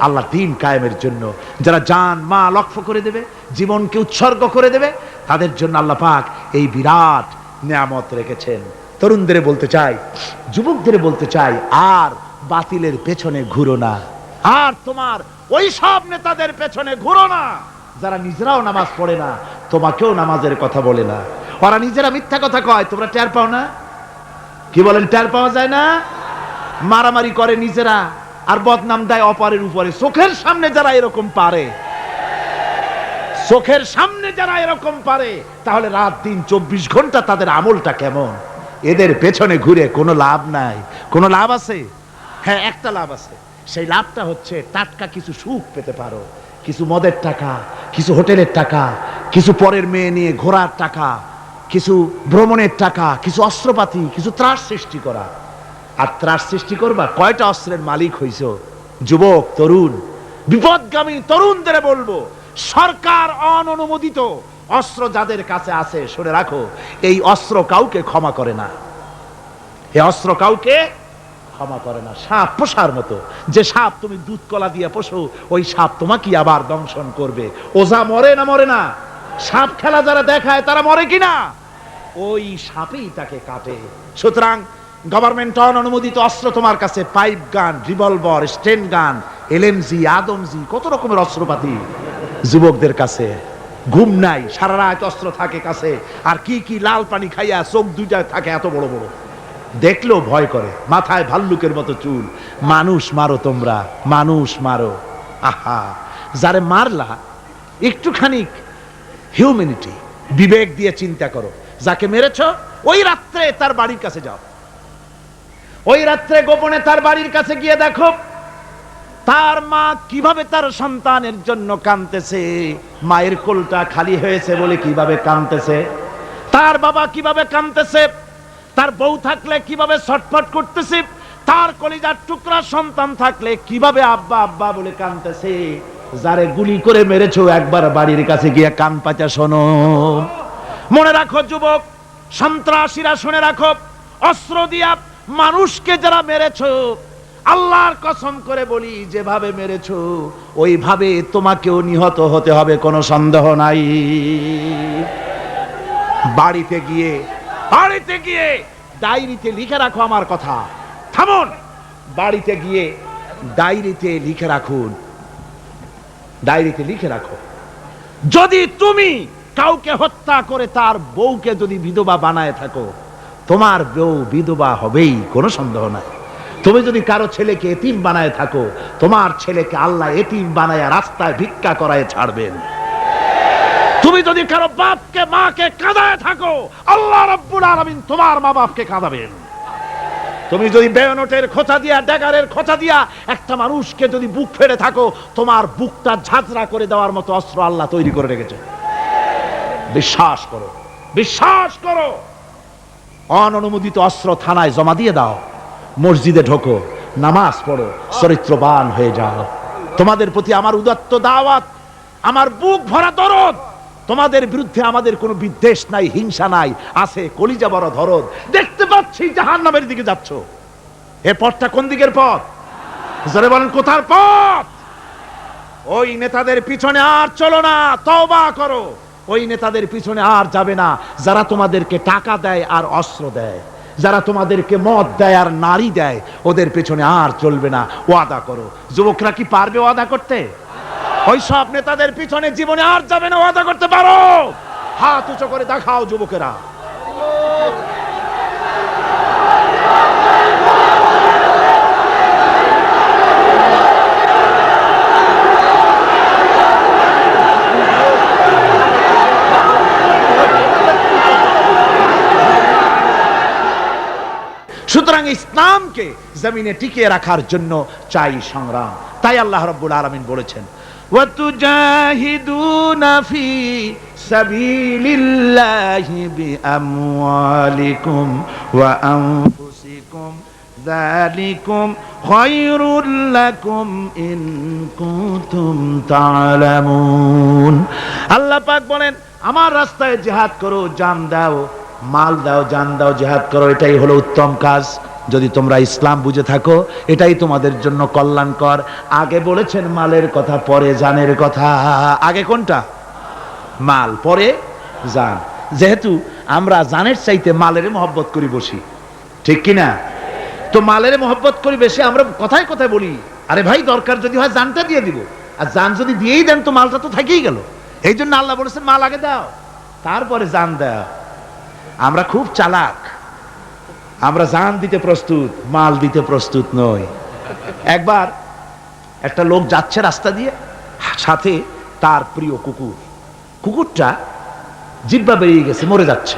আল্লাহর দ্বীন কায়েমের জন্য। যারা জান মাল ওয়াকফ করে দেবে, জীবনকে উৎসর্গ করে দেবে, তাদের জন্য আল্লাহ পাক এই বিরাট নিয়ামত রেখেছেন। তরুণদের বলতে চাই, যুবকদের বলতে চাই, আর বাতিলের পেছনে ঘুরো না, আর তোমার ওই সব নেতাদের পেছনে ঘুরো না যারা নিজেরাও নামাজ পড়ে না, তোমাকেও নামাজের কথা বলে না। ওরা নিজেরা মিথ্যা কথা কয়, তোমরা টের পাও না? কি বলেন, টের পাওয়া যায় না? মারামারি করে নিজেরা আর বদনাম দেয় অপরের উপরে। চোখের সামনে যারা এরকম পারে, চোখের সামনে যারা এরকম পারে, তাহলে রাত দিন 24 ঘন্টা তাদের আমলটা কেমন? এদের পেছনে ঘুরে কোনো লাভ নাই। কোনো লাভ আছে? হ্যাঁ, একটা লাভ আছে। সেই লাভটা হচ্ছে টাটকা কিছু সুখ পেতে পারো, কিছু মদের টাকা, কিছু হোটেলের টাকা, কিছু পরের মেয়ে নিয়ে ঘোরার টাকা, কিছু ভ্রমণের টাকা, কিছু অস্ত্রপাতি, কিছু ত্রাস সৃষ্টি করা। আর ত্রাস সৃষ্টি করবা, কয়টা অস্ত্রের মালিক হইছো? যুবক, তরুণ, বিপদগামী তরুণদের বলবো, সরকার অননুমোদিত অস্ত্র যাদের কাছে আছে, শুনে রাখো, এই অস্ত্র কাউকে ক্ষমা করে না। এই অস্ত্র কাউকে ক্ষমা করে না। সাপ পোষার মতো, যে সাপ তুমি দুধ কলা দিয়ে পোষো, ওই সাপ তোমাকে আবার দংশন করবে। ওঝা মরে না মরে না? সাপ খেলা যারা দেখায় তারা মরে কিনা? ওই সাপেই তাকে কাটে। সুতরাং গভর্নমেন্ট অনুমোদিত অস্ত্র তোমার কাছে, পাইপ গান, রিভলভার, স্টেন গান, এলএমজি, আদমজি, কত রকমের অস্ত্রপাতি যুবকদের কাছে। ঘুম নাই, সারা রাত অস্ত্র থাকে কাছে, আর কি কি লাল পানি খাইয়া চোখ দুইটা থাকে এত বড় বড়, দেখলেও ভয় করে, মাথায় ভাল্লুকের মতো চুল। মানুষ মারো তোমরা, মানুষ মারো। আহা, যারে মারলা একটুখানি হিউম্যানিটি, বিবেক দিয়ে চিন্তা করো। যাকে মেরেছ ওই রাত্রে তার বাড়ির কাছে যাও, ওই রাত্রে গোপনে তার বাড়ির কাছে গিয়ে দেখো তার মা কিভাবে তার সন্তানের জন্য কাঁদতেছে, মায়ের কোলটা খালি হয়েছে বলে কিভাবে কাঁদতেছে, তার বাবা কিভাবে কাঁদতেছে, তার বউ থাকলে কিভাবে ছটফট করতেছে, তার কলিজার টুকরা সন্তান থাকলে কিভাবে আব্বা আব্বা বলে কাঁদতেছে। যারে গুলি করে মেরেছো, একবার বাড়ির কাছে গিয়ে কান পাচা শোনো। মনে রাখো যুবক, সন্ত্রাসীরা, শুনে রাখো, অস্ত্র দিয়া মানুষকে যারা মেরেছো, আল্লাহর কসম করে বলি, যেভাবে মেরেছো ওইভাবে তোমাকেও নিহত হতে হবে, কোনো সন্দেহ নাই। বাড়িতে গিয়ে ডায়েরিতে লিখে রাখো আমার কথা। থামুন, বাড়িতে গিয়ে ডায়েরিতে লিখে রাখুন, ডায়েরিতে লিখে রাখো, যদি তুমি কাউকে হত্যা করে তার বউকে যদি বিধবা বানায় থাকো, তোমার বউ বিধবা হবেই, কোনো সন্দেহ নাই। তুমি যদি কারো ছেলেকে এতিম বানায় থাকো, তোমার ছেলেকে আল্লাহ এতিম বানায় রাস্তায় ভিক্ষা করায় ছাড়বেন। তুমি যদি কারো বাপকে মাকে কাঁদায় থাকো, আল্লাহ রাব্বুল আলামিন তোমার মা বাপকে কাঁদাবেন। তুমি যদি বেয়নটের খোঁচা দিয়া, ড্যাগারের খোঁচা দিয়া একটা মানুষকে যদি বুক ফেড়ে থাকো, তোমার বুকটা ঝাঁঝরা করে দেওয়ার মতো অস্ত্র আল্লাহ তৈরি করে রেখেছে। বিশ্বাস করো, বিশ্বাস করো। অননুমোদিত অস্ত্র থানায় জমা দিয়ে দাও, মসজিদে ঢোকো, নামাজ পড়ো, চরিত্রবান হয়ে যাও। তোমাদের প্রতি আমার উদাত্ত দাওয়াত, আমার বুক ভরা দরদ। তোমাদের বিরুদ্ধে আমাদের কোনো বিদ্বেষ নাই, হিংসা নাই, আছে কলিজা বড় দরদ। দেখতে পাচ্ছি জাহান্নামের দিকে যাচ্ছ, এ পথটা কোন দিকের পথ? জোরে বলেন, কোথার পথ? ওই নেতাদের পিছনে আর চলো না, তওবা করো। ওই নেতাদের পিছনে আর যাবে না যারা তোমাদেরকে টাকা দেয় আর অস্ত্র দেয়, যারা তোমাদেরকে মদ দেয় আর নারী দেয়, ওদের পেছনে আর চলবে না। ওয়াদা করো। যুবকরা কি পারবে ওয়াদা করতে? ওই সব নেতাদের পিছনে জীবনে আর যাবে না। ওয়াদা করতে পারো? হাত উঁচু করে দেখাও যুবকেরা। সুতরাং ইসলামকে জমিনে টিকিয়ে রাখার জন্য চাই সংগ্রাম। তাই আল্লাহ রাব্বুল আলামিন বলেছেন, ওয়াতুজাহিদুনা ফি সাবিলিল্লাহি বিআমওয়ালিকুম ওয়া আনফুসিকুম যালিকুম খায়রুল লাকুম ইন কুনতুম তা'লামুন। আল্লাহ পাক বলেন, আমার রাস্তায় জিহাদ করো, জান দাও, মাল দাও, জান দাও, জিহাদ করো, এটাই হলো উত্তম কাজ। যদি তোমরা ইসলাম বুঝে থাকো এটাই তোমাদের জন্য কল্যাণকর। আগে বলেছেন মালের কথা, পরে জানের কথা। আগে কোনটা? মাল, পরে জান। যেহেতু আমরা জানের চাইতে মালের মহব্বত করি বসি, ঠিক কিনা? তো মালের মহব্বত করি বেশি, আমরা কথায় কথায় বলি আরে ভাই দরকার যদি হয় জানটা দিয়ে দিব, আর জান যদি দিয়েই দেন তো মালটা তো থেকেই গেল। এই জন্য আল্লাহ বলেছেন মাল আগে দাও, তারপরে জান দাও। আমরা খুব চালাক, আমরা জান দিতে প্রস্তুত, মাল দিতে প্রস্তুত নই। একবার একটা লোক যাচ্ছে রাস্তা দিয়ে, সাথে তার প্রিয় কুকুর। কুকুরটা জিহ্বা বেরিয়ে গেছে, মরে যাচ্ছে।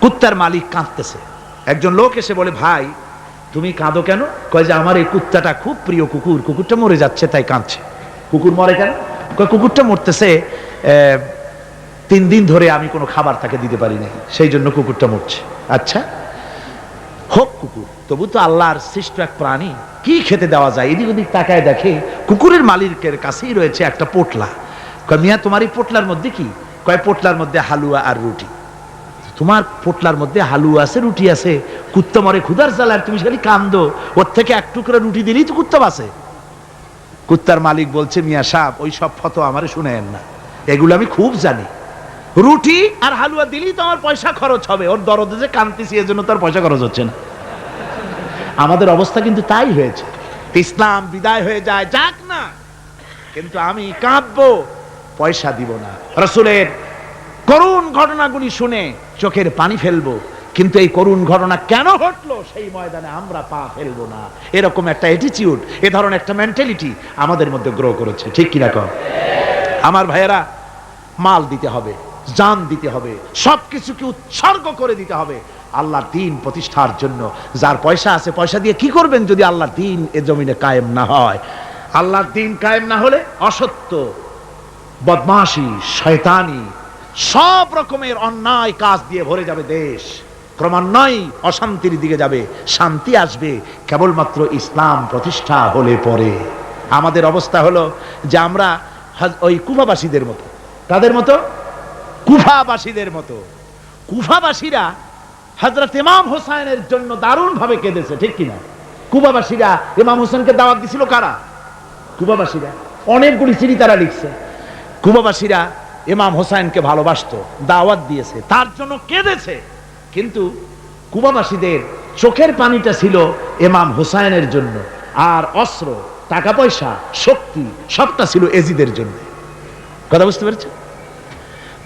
কুত্তার মালিক কাঁদতেছে। একজন লোক এসে বলে, ভাই তুমি কাঁদো কেন? কয় যে আমার এই কুত্তাটা খুব প্রিয় কুকুর, কুকুরটা মরে যাচ্ছে তাই কাঁদছে। কুকুর মরে কেন? কয় কুকুরটা মরতেছে 3 দিন ধরে আমি কোনো খাবার তাকে দিতে পারি না, সেই জন্য কুকুরটা মরছে। আচ্ছা হোক কুকুর, তবু তো আল্লাহর সৃষ্ট এক প্রাণী, কি খেতে দেওয়া যায়? এদিক ওদিক তাকায় দেখে কুকুরের মালিকের কাছেই রয়েছে একটা পোটলা। কয় মিয়া তোমার এই পোটলার মধ্যে কি? কয় পোটলার মধ্যে হালুয়া আর রুটি। তোমার পোটলার মধ্যে হালুয়া আছে, রুটি আছে, কুত্তা মরে ক্ষুধার জ্বালায় তুমি খালি কান্দো, ওর থেকে এক টুকরা রুটি দিলেই তো কুত্তা বাঁচে। কুত্তার মালিক বলছে, মিয়া সাহেব ওই সব ফতো আমারে শুনেন না, এগুলো আমি খুব জানি। রুটি আর হালুয়া দিলেই তো আমার পয়সা খরচ হবে, ওর দরদে যে কাঁদতেছি এজন্য তার পয়সা খরচ হচ্ছে না। আমাদের অবস্থা কিন্তু তাই হয়েছে। ইসলাম বিদায় হয়ে যায়, যাক না, কিন্তু আমি কাঁদবো, পয়সা দিব না। রাসূলের করুণ ঘটনাগুলি শুনে চোখের পানি ফেলবো, কিন্তু এই করুণ ঘটনা কেন ঘটলো সেই ময়দানে আমরা পা ফেলবো না। এরকম একটা অ্যাটিটিউড, এ ধরনের একটা মেন্টালিটি আমাদের মধ্যে গ্রো করেছে, ঠিক কিনা কম? আমার ভাইয়েরা, মাল দিতে হবে, জান দিতে হবে, সবকিছুকে উৎসর্গ করে দিতে হবে আল্লাহর দ্বীন প্রতিষ্ঠার জন্য। যার পয়সা আছে, পয়সা দিয়ে কি করবেন যদি আল্লাহর দ্বীন এ জমিনে কায়েম না হয়? আল্লাহর দ্বীন কায়েম না হলে অসত্য, বদমাশি, শয়তানি, সব রকমের অন্যায় কাজ দিয়ে ভরে যাবে দেশ। ক্রমান্বয়ে অশান্তির দিকে যাবে, শান্তি আসবে কেবলমাত্র ইসলাম প্রতিষ্ঠা হলে পরে। আমাদের অবস্থা হলো যে আমরা ওই কুফাবাসীদের মতো। তাদের মতো? কুফাবাসীদের মতো। কুফাবাসীরা হযরত ইমাম হোসেনের জন্য দারুণ ভাবে কেঁদেছে, ঠিক কিনা? কুফাবাসীরা ইমাম হোসেনকে দাওয়াত দিছিল কারা? কুফাবাসীরা। অনেকগুলি চিঠি তারা লিখছে। কুফাবাসীরা ইমাম হোসেনকে ভালোবাসতো, দাওয়াত দিয়েছে, তার জন্য কেঁদেছে। কিন্তু কুফাবাসীদের চোখের পানিটা ছিল ইমাম হোসেনের জন্য, আর অস্ত্র, টাকা পয়সা, শক্তি সবটা ছিল এজিদের জন্য। কথা বুঝতে পেরেছেন?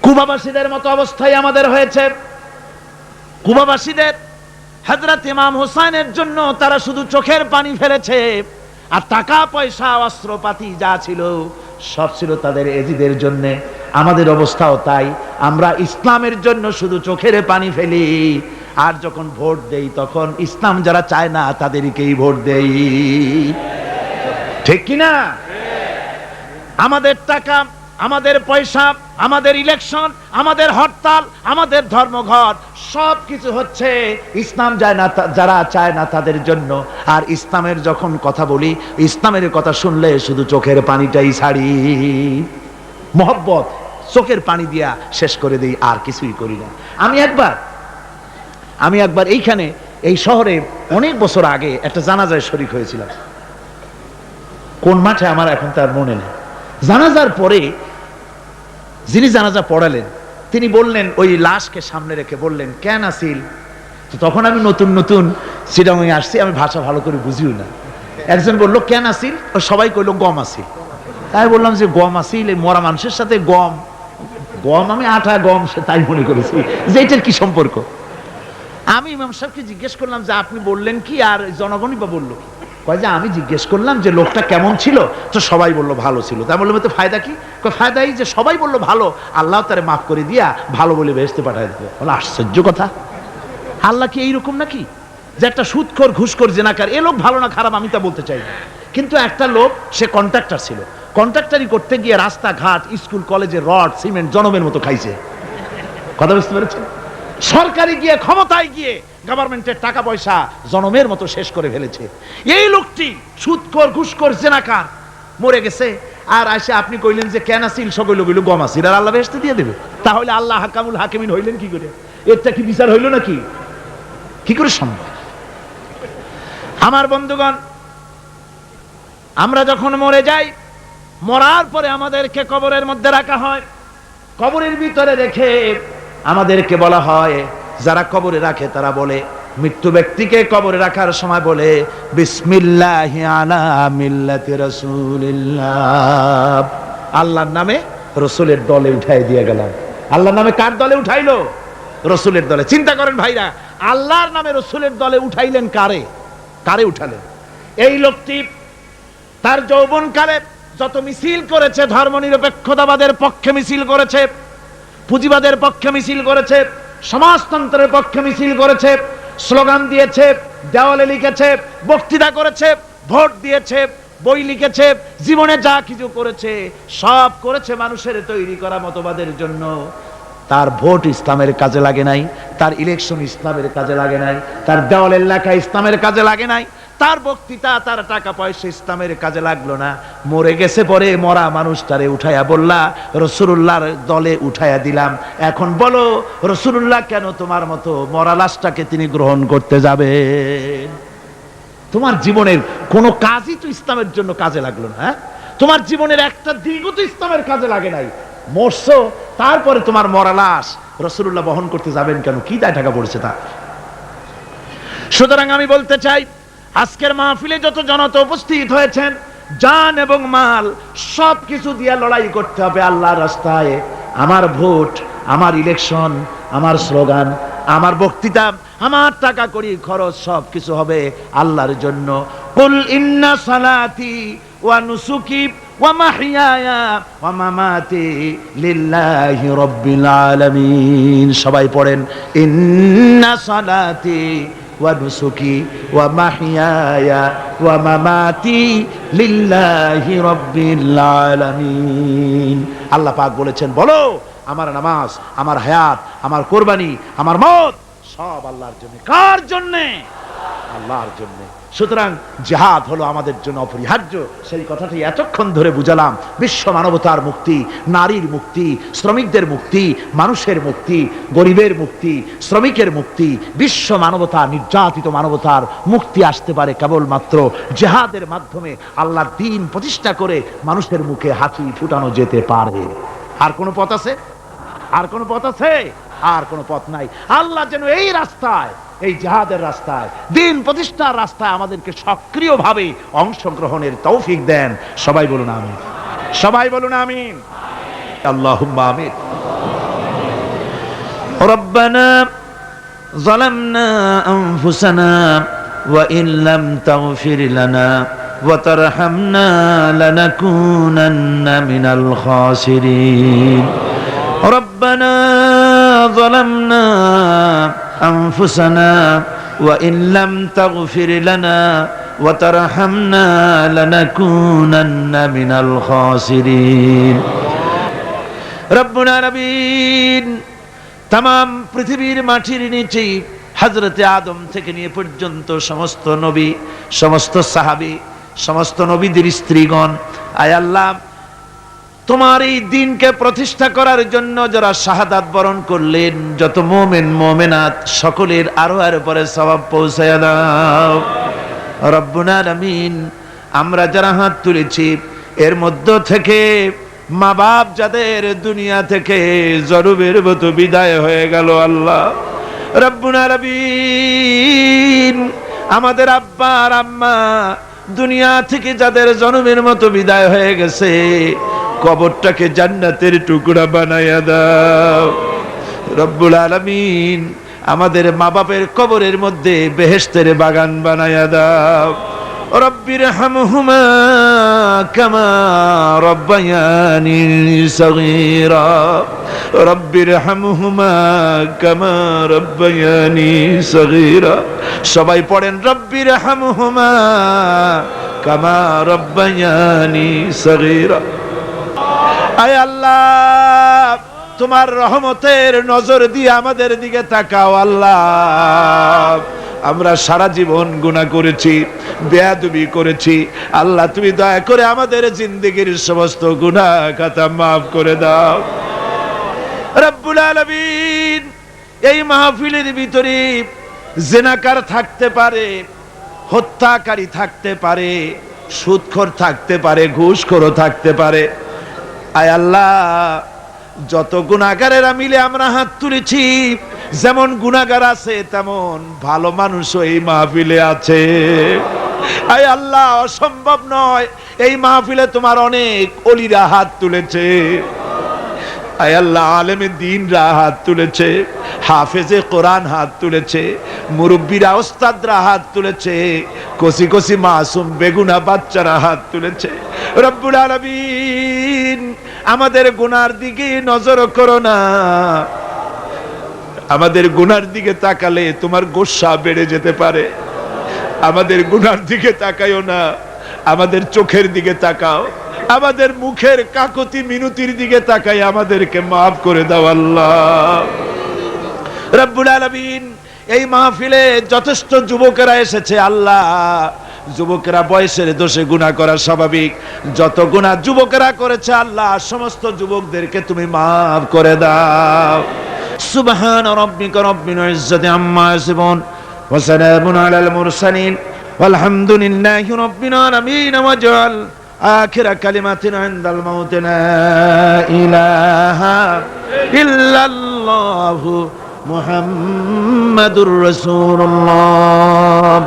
কুফাবাসীদের মতো অবস্থায় আমাদের হয়েছে। কুফাবাসীদের হযরত ইমাম হোসেনের জন্য তারা শুধু চোখের পানি ফেলেছে, আর টাকা পয়সা অস্ত্রপাতি যা ছিল সব ছিল তাদের এজিদের জন্য। আমাদের অবস্থাও তাই, আমরা ইসলামের জন্য শুধু চোখের পানি ফেলি, আর যখন ভোট দেই তখন ইসলাম যারা চায় না তাদেরকেই ভোট দেই, ঠিক কিনা? আমাদের টাকা, আমাদের পয়সা, আমাদের ইলেকশন, আমাদের হরতাল, আমাদের ধর্মঘট সবকিছু হচ্ছে ইসলাম যায় না, যারা চায় না তাদের জন্য। আর ইসলামের যখন কথা বলি, ইসলামের কথা শুনলে শুধু চোখের পানিটাই ছাড়ি, মহব্বত চোখের পানি দিয়া শেষ করে দিই, আর কিছুই করি না। আমি একবার এইখানে এই শহরে অনেক বছর আগে একটা জানাজায় শরীক হয়েছিলাম। কোন মাঠে আমার এখন তার মনে নেই। জানাজার পরে যিনি জানাজা পড়ালেন তিনি বললেন, ওই লাশকে সামনে রেখে বললেন, কেন আসিল? তখন আমি নতুন নতুন চিটাগাং আসছি, আমি ভাষা ভালো করে বুঝিও না। একজন বললো কেন আসিল? সবাই কইলো গম আসিল। তাই বললাম যে গম আসিল, এই মরা মানুষের সাথে গম, গম আমি আটা, গম তাই মনে করেছি যে এটার কি সম্পর্ক। আমি ইমাম সাহেবকে জিজ্ঞেস করলাম যে আপনি বললেন কি, আর জনগণই বা বললো কি? কয় যে আমি জিজ্ঞেস করলাম যে লোকটা কেমন ছিল, তো সবাই বললো ভালো ছিল। তাই বললাম তো ফায়দা কি? ফায়দা এই যে সবাই বললো ভালো, আল্লাহ তারে মাফ করে দিয়া ভালো বলে বেহেশতে পাঠায় দেবে। বলে আশ্চর্য কথা, আল্লাহ কি এইরকম নাকি? যে একটা সুদখোর ঘুষখোর জেনাকার, এ লোক ভালো না খারাপ আমি তা বলতে চাই না, কিন্তু একটা লোক সে কন্ট্রাক্টর ছিল, কন্ট্রাক্টরি করতে গিয়ে রাস্তাঘাট স্কুল কলেজে রড সিমেন্ট জনমের মতো খাইছে। কথা বুঝতে পেরেছেন? সরকারি গিয়ে ক্ষমতায় গিয়ে গভর্নমেন্টের টাকা পয়সা জনমের মতো শেষ করে ফেলেছে। এই লোকটি সুদখোর ঘুষখোর জেনাকার মরে গেছে, আর আসে আপনি কইলেন যে কেন আসিল সকল গইল গম আসিল, আর আল্লাহ বেহেশতে দিয়ে দেবে? তাহলে আল্লাহ হাকামুল হাকিমিন হইলেন কি করে? এটা কি বিচার হইল নাকি? কি করে সম্ভব? আমার বন্ধুগণ, আমরা যখন মরে যাই, মরার পরে আমাদেরকে কবরের মধ্যে রাখা হয়, কবরের ভিতরে রেখে আমাদেরকে বলা হয়, যারা কবরে রাখে তারা বলে, মৃত্যু ব্যক্তিকে কবরে রাখার সময় বলে বিসমিল্লাহি আলা মিল্লাতি রাসূলিল্লাহ, আল্লাহর নামে রসুলের দলে উঠাই দিয়ে গেলাম। আল্লাহর নামে কার দলে উঠাইলো? রসুলের দলে। চিন্তা করেন ভাইরা, আল্লাহর নামে রসুলের দলে উঠাইলেন কারে? কারে উঠালেন? এই লোকটি তার যৌবনকালে যত মিছিল করেছে, ধর্মনিরপেক্ষতাবাদের পক্ষে মিছিল করেছে, পুঁজিবাদের পক্ষে মিছিল করেছে, সমাজতন্ত্রের পক্ষে মিছিল করেছে, স্লোগান দিয়েছে, দেওয়ালে লিখেছে, বক্তৃতা করেছে, ভোট দিয়েছে, বই লিখেছে, জীবনে যা কিছু করেছে সব করেছে মানুষের তৈরি করা মতবাদের জন্য। তার ভোট ইসলামের কাজে লাগে নাই, তার ইলেকশন ইসলামের কাজে লাগে নাই, তার দেওয়ালের লেখা ইসলামের কাজে লাগে নাই, তার বক্তৃতা তার টাকা পয়সা ইসলামের কাজে লাগলো না। মরে গেছে, পরে মরা মানুষটারে উঠাইয়া বললা রাসূলুল্লাহর দলে উঠাইয়া দিলাম। এখন বলো রাসূলুল্লাহ কেন তোমার মতো মরা লাশটাকে তিনি গ্রহণ করতে যাবে? তোমার জীবনের কোন কাজই তো ইসলামের জন্য কাজে লাগলো না। তোমার জীবনের একটা দিনও তো ইসলামের কাজে লাগে নাই। মরছো, তারপরে তোমার মরা লাশ রাসূলুল্লাহ বহন করতে যাবেন কেন? কি দায় টাকা পড়েছে তা? সুতরাং আমি বলতে চাই, আজকের মাহফিলে যত জনতা উপস্থিত হয়েছেন, জান এবং মাল সব কিছু দিয়ে লড়াই করতে হবে আল্লাহর রাস্তায়। আমার ভোট, আমার ইলেকশন, আমার স্লোগান, আমার বক্তৃতা, আমার টাকা করি খরচ সব কিছু হবে আল্লাহর জন্য। কুল ইন্না সালাতি ওয়া নুসুকি ওয়া মাহইয়ায়া ওয়া মামাতি লিল্লাহি রাব্বিল আলামিন। সবাই পড়েন, ইন্না সালাতি ওয়া নুসুকি ওয়া মাহইয়ায়া ওয়া মামাতি লিল্লাহি রাব্বিল আলামিন। আল্লাহ পাক বলেছেন, বলো আমার নামাজ, আমার হায়াত, আমার কোরবানি, আমার মত সব আল্লাহর জন্য। কার জন্য? আল্লাহর জন্য। সুতরাং জিহাদ হলো আমাদের জন্য অপরিহার্য। সেই কথাটি এতক্ষণ ধরে বুঝালাম। বিশ্ব মানবতার মুক্তি, নারীর মুক্তি, শ্রমিকদের মুক্তি, মানুষের মুক্তি, গরিবের মুক্তি, শ্রমিকের মুক্তি, বিশ্ব মানবতা, নির্যাতিত মানবতার মুক্তি আসতে পারে কেবলমাত্র জিহাদের মাধ্যমে। আল্লাহর দ্বীন প্রতিষ্ঠা করে মানুষের মুখে হাসি ফুটানো যেতে পারে। আর কোনো পথ আছে? আর কোনো পথ আছে? আর কোনো পথ নাই। আল্লাহ যেন এই রাস্তায়, এই জিহাদের রাস্তায়, দ্বীন প্রতিষ্ঠার রাস্তায় আমাদেরকে সক্রিয়ভাবে অংশগ্রহণের তৌফিক দেন। সবাই বলুন আমিন। সবাই বলুন আমিন। আল্লাহুম্মা আমিন। রব্বানা যালামনা আনফুসানা ওয়া ইন লাম তাগফির লানা ওয়া তারহামনা লানাকুনান্না মিনাল খাসিরিন। ربنا ظلمنا أنفسنا وإن لم تغفر لنا وترحمنا لنكونن من الخاسرين ربنا نبيين। तमाम পৃথিবীর মাটির নিচে হযরতে আদম থেকে নিয়ে পর্যন্ত সমস্ত নবী, সমস্ত সাহাবী, সমস্ত নবীদের স্ত্রীগণ, আয় আল্লাহ তোমার এই দ্বীনকে প্রতিষ্ঠা করার জন্য যারা শাহাদাত বরণ করলেন, যত মুমিন মুমিনাত সকলের আরো আরো পরে সওয়াব পৌঁছায়া দাও রব্বুল আলামিন। আমরা যারা হাত তুলেছি এর মধ্য থেকে মা বাপ যাদের দুনিয়া থেকে জরুবের মতো বিদায় হয়ে গেল, আল্লাহ রব্বুল আলামিন আমাদের আব্বা আর আম্মা দুনিয়া থেকে যাদের জনমের মতো বিদায় হয়ে গেছে, কবরটাকে জান্নাতের টুকরা বানাইয়া দাও রব্বুল আলামিন। আমাদের মা বাপের কবরের মধ্যে বেহেশতের বাগান বানাইয়া দাও রব্বিরহামহুমা কামা রব্বায়ানি সগীরা রব্বিরহামহুমা কামা রব্বায়ানি সগীরা। সবাই পড়েন রব্বিরহামহুমা কামা রব্বায়ানি সগীরা। আয় আল্লাহ, তোমার রহমতের নজর দিয়ে আমাদের দিকে তাকাও আল্লাহ। আমরা সারা জীবন গুনাহ করেছি, বেয়াদবি করেছি আল্লাহ, তুমি দয়া করে আমাদের জিন্দেগীর সমস্ত গুনাহ খাতা মাফ করে দাও রব্বুল আলামিন। এই মাহফিলের ভিতরে জিনাকার থাকতে পারে, হত্যাকারী থাকতে পারে, সুদখোর থাকতে পারে, ঘুষখোরও থাকতে পারে। আয় আল্লাহ, যত গুনাহগারেরা মিলে আমরা হাত তুলেছি, যেমন গুনাহগার আছে তেমন ভালো মানুষও এই মাহফিলে আছে। আয় আল্লাহ, অসম্ভব নয়, এই মাহফিলে তোমার অনেক ওলিরা হাত তুলেছে। আয় আল্লাহ, আলেমে দ্বীনরা হাত তুলেছে, হাফেজে কোরআন হাত তুলেছে, মুরব্বীরা ওস্তাদরা হাত তুলেছে, কচি কচি মাসুম বেগুনা বাচ্চারা হাত তুলেছে। রব্বুল আলামিন, আমাদের গুনার দিকে নজর করো না। আমাদের গুনার দিকে তাকালে তোমার গোসা বেড়ে যেতে পারে। আমাদের গুনার দিকে তাকাইও না, আমাদের চোখের দিকে তাকাও, আমাদের মুখের কাকতি মিনতির দিকে তাকাই আমাদেরকে মাফ করে দাও আল্লাহ রব্বুল আলামিন। এই মাহফিলে যথেষ্ট যুবকেরা এসেছে আল্লাহ, যুবকেরা বয়সের দোষে গুনাহ করা স্বাভাবিক, যত গুনাহ যুবকেরা করেছে আল্লাহ, সমস্ত যুবকদেরকে তুমি মাফ করে দাও। সুবহান রাব্বিকা রাব্বিল ইজ্জাতি আম্মা ইয়াসিফুন ওয়া সালামুন আলাল মুরসালিন ওয়ালহামদুলিল্লাহি রাব্বিল আলামিন। ওয়াজআল আখির কালিমাতিনা ইনদাল মাউত লা ইলাহা ইল্লাল্লাহু মুহাম্মাদুর রাসূলুল্লাহ।